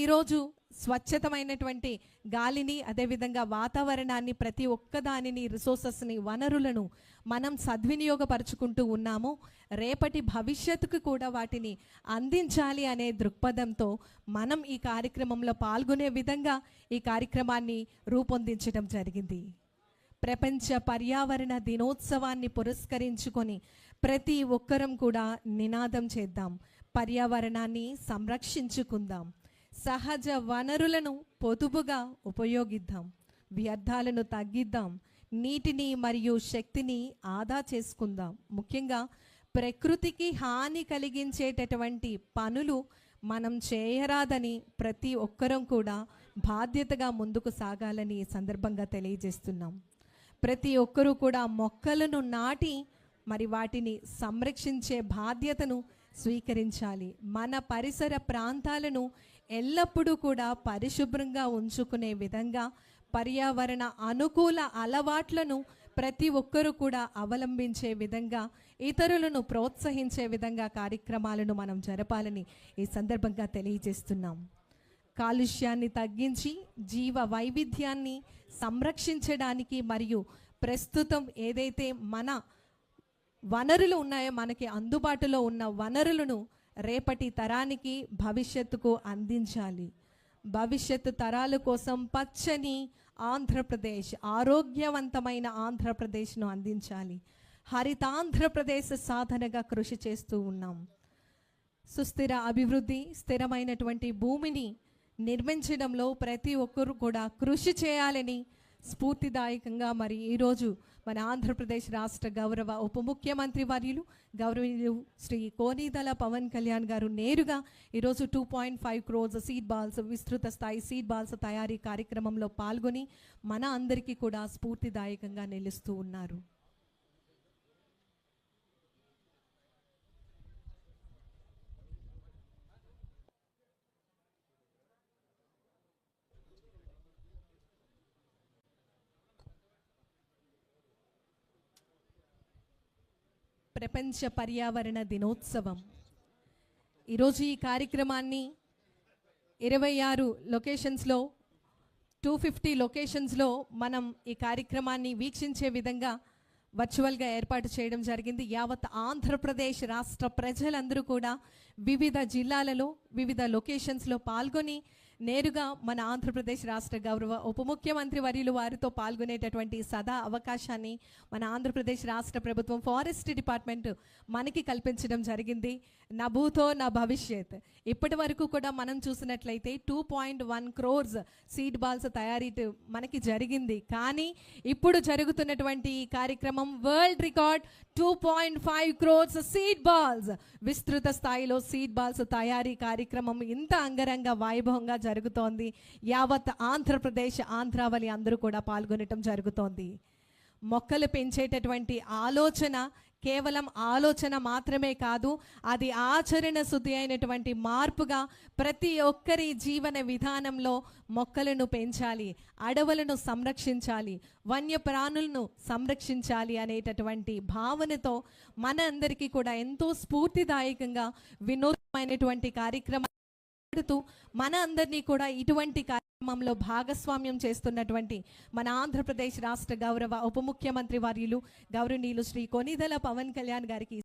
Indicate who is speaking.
Speaker 1: ఈరోజు స్వచ్ఛతమైనటువంటి గాలిని, అదేవిధంగా వాతావరణాన్ని, ప్రతి ఒక్కదానిని, రిసోర్సెస్ని, వనరులను మనం సద్వినియోగపరుచుకుంటూ ఉన్నాము. రేపటి భవిష్యత్తుకు కూడా వాటిని అందించాలి అనే దృక్పథంతో మనం ఈ కార్యక్రమంలో పాల్గొనే విధంగా ఈ కార్యక్రమాన్ని రూపొందించడం జరిగింది. ప్రపంచ పర్యావరణ దినోత్సవాన్ని పురస్కరించుకొని ప్రతి ఒక్కరం కూడా నినాదం చేద్దాం, పర్యావరణాన్ని సంరక్షించుకుందాం, సహజ వనరులను పొదుపుగా ఉపయోగిద్దాం, వ్యర్థాలను తగ్గిద్దాం, నీటిని మరియు శక్తిని ఆదా చేసుకుందాం. ముఖ్యంగా ప్రకృతికి హాని కలిగించేటటువంటి పనులు మనం చేయరాదని ప్రతి ఒక్కరం కూడా బాధ్యతగా ముందుకు సాగాలని ఈ సందర్భంగా తెలియజేస్తున్నాం. ప్రతి ఒక్కరూ కూడా మొక్కలను నాటి మరి వాటిని సంరక్షించే బాధ్యతను స్వీకరించాలి. మన పరిసర ప్రాంతాలను ఎల్లప్పుడూ కూడా పరిశుభ్రంగా ఉంచుకునే విధంగా పర్యావరణ అనుకూల అలవాట్లను ప్రతి ఒక్కరూ కూడా అవలంబించే విధంగా, ఇతరులను ప్రోత్సహించే విధంగా కార్యక్రమాలను మనం జరపాలని ఈ సందర్భంగా తెలియజేస్తున్నాం. కాలుష్యాన్ని తగ్గించి జీవ వైవిధ్యాన్ని సంరక్షించడానికి మరియు ప్రస్తుతం ఏదైతే మన వనరులు ఉన్నాయో, మనకి అందుబాటులో ఉన్న వనరులను రేపటి తరానికి, భవిష్యత్తుకు అందించాలి. భవిష్యత్తు తరాల కోసం పచ్చని ఆంధ్రప్రదేశ్, ఆరోగ్యవంతమైన ఆంధ్రప్రదేశ్ను అందించాలి. హరితాంధ్రప్రదేశ్ సాధనగా కృషి చేస్తూ ఉన్నాం. సుస్థిర అభివృద్ధి, స్థిరమైనటువంటి భూమిని నిర్మించడంలో ప్రతి ఒక్కరు కూడా కృషి చేయాలని స్ఫూర్తిదాయకంగా మరి ఈరోజు మన ఆంధ్రప్రదేశ్ రాష్ట్ర గౌరవ ఉప ముఖ్యమంత్రి వర్యులు గౌరవనీయులు శ్రీ కోనిదల పవన్ కళ్యాణ్ గారు నేరుగా ఈరోజు 2.5 crores సీడ్ బాల్స్, విస్తృత స్థాయి సీడ్ బాల్స్ తయారీ కార్యక్రమంలో పాల్గొని మన అందరికీ కూడా స్ఫూర్తిదాయకంగా నిలుస్తూ ఉన్నారు. ప్రపంచ పర్యావరణ దినోత్సవం ఈరోజు ఈ కార్యక్రమాన్ని 26 లొకేషన్స్లో 250 లొకేషన్స్లో మనం ఈ కార్యక్రమాన్ని వీక్షించే విధంగా వర్చువల్గా ఏర్పాటు చేయడం జరిగింది. యావత్ ఆంధ్రప్రదేశ్ రాష్ట్ర ప్రజలందరూ కూడా వివిధ జిల్లాలలో, వివిధ లొకేషన్స్లో పాల్గొని నేరుగా మన ఆంధ్రప్రదేశ్ రాష్ట్ర గౌరవ ఉప ముఖ్యమంత్రి వర్యులు వారితో పాల్గొనేటటువంటి సదా అవకాశాన్ని మన ఆంధ్రప్రదేశ్ రాష్ట్ర ప్రభుత్వం ఫారెస్ట్ డిపార్ట్మెంట్ మనకి కల్పించడం జరిగింది. నా భూతో నా భవిష్యత్. ఇప్పటి వరకు కూడా మనం చూసినట్లయితే 2.1 crores సీడ్ బాల్స్ తయారీ మనకి జరిగింది. కానీ ఇప్పుడు జరుగుతున్నటువంటి ఈ కార్యక్రమం world record 2.5 crores seed balls, విస్తృత స్థాయిలో సీడ్ బాల్స్ తయారీ కార్యక్రమం ఇంత అంగరంగ వైభవంగా జరుగుతోంది. యావత్ ఆంధ్రప్రదేశ్, ఆంధ్రావళి అందరూ కూడా పాల్గొనటం జరుగుతోంది. మొక్కలు పెంచేటటువంటి ఆలోచన కేవలం ఆలోచన మాత్రమే కాదు, అది ఆచరణ శుద్ధి అయినటువంటి మార్పుగా ప్రతి ఒక్కరి జీవన విధానంలో మొక్కలను పెంచాలి, అడవులను సంరక్షించాలి, వన్యప్రాణులను సంరక్షించాలి అనేటటువంటి భావనతో మన అందరికీ కూడా ఎంతో స్ఫూర్తిదాయకంగా వినూత్నమైనటువంటి కార్యక్రమం మన అందరినీ కూడా ఇటువంటి కార్యక్రమంలో భాగస్వామ్యం చేస్తున్నటువంటి మన ఆంధ్రప్రదేశ్ రాష్ట్ర గౌరవ ఉప ముఖ్యమంత్రి వర్యులు గౌరవనీయులు శ్రీ కోనిదల పవన్ కళ్యాణ్ గారికి